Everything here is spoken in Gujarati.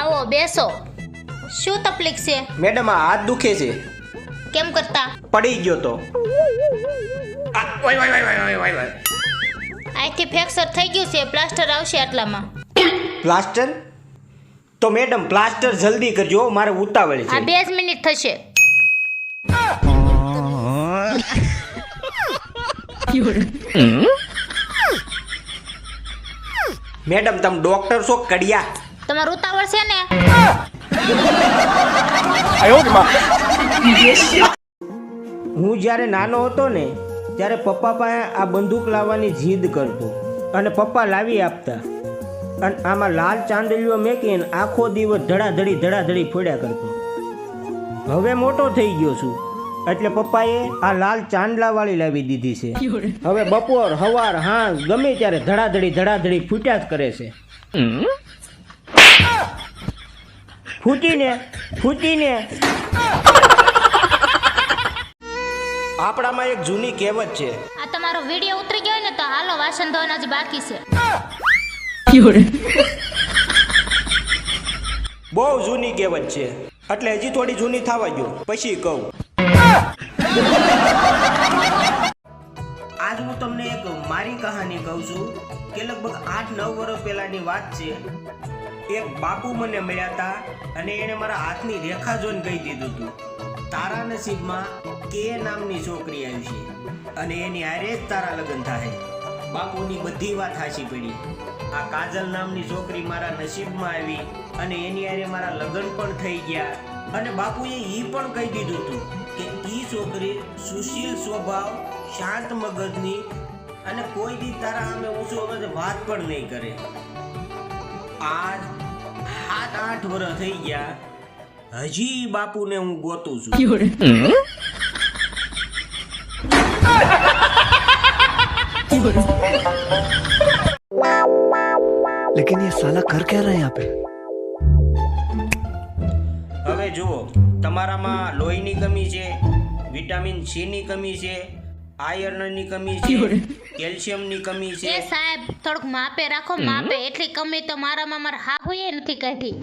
આવો બેસો. શું તકલીફ છે? મેડમ આ હાથ દુખે છે. કેમ કરતા? પડી ગયો તો. અહીંથી ફ્રેક્ચર થઈ ગયું છે, પ્લાસ્ટર આવશે આટલામાં. પ્લાસ્ટર? તો મેડમ પ્લાસ્ટર જલ્દી કરજો, મારે ઉતાવળ આ છે. 2 જ મિનિટ થશે. મેડમ તમે ડોક્ટર છો કડિયા? તમારું ઉતાવળ છે ને? હું જ્યારે નાનો હતો ને ત્યારે પપ્પા પાસે આ બંદૂક લાવવાની જીદ કરતો અને પપ્પા લાવી આપતા અને આમાં લાલ ચાંદલીઓ મેકીને આખો દિવસ ધડાધડી ફોડ્યા કરતો. હવે મોટો થઈ ગયો છું એટલે પપ્પાએ આ લાલ ચાંદલાવાળી લાવી દીધી છે. હવે બપોર સવાર હાંજ ગમે ત્યારે ધડાધડી ફૂટ્યા જ કરે છે. ફૂટીને આપણામાં એક જૂની કહેવત છે. આ તમારો વિડિયો ઉતરી ગયો ને તો હાલો, વાસણ ધોવાના જ બાકી છે. બહુ જૂની કહેવત છે એટલે હજી થોડી જૂની થવા દો પછી કહું. આજ હું તમને એક મારી કહાની કહું છું કે લગભગ 8-9 વર્ષ પહેલાની વાત છે. એક બાપુ મને મળ્યા હતા અને એને મારા હાથની રેખા જોઈને કહી દીધું હતું, તારા નસીબમાં કે નામની છોકરી આવી છે અને એની હારે જ તારા લગ્ન થાય. બાપુની બધી વાત હાચી પડી. આ કાજલ નામની છોકરી મારા નસીબમાં આવી અને એની હારે મારા લગ્ન પણ થઈ ગયા. અને બાપુએ એ પણ કહી દીધું હતું કે એ છોકરી સુશીલ સ્વભાવ, શાંત મગજની અને કોઈ દી તારા સામે ઊંચો અવાજે વાત પણ નહીં કરે. આજ 7-8 વર્ષ થઈ ગયા, હજી બાપુને હું ગોતું છું. लेकिन ये साला कर क्या रहा है यहाँ पे? હવે જુઓ, તમારામાં લોહીની કમી છે, વિટામિન સી ની કમી છે, આયર્નની કમી છે, કેલ્શિયમની કમી એ છે. સાહેબ થોડુંક માપે રાખો, માપે. એટલી કમી તો મારામાં મારા હાહુએ નથી કાઢી.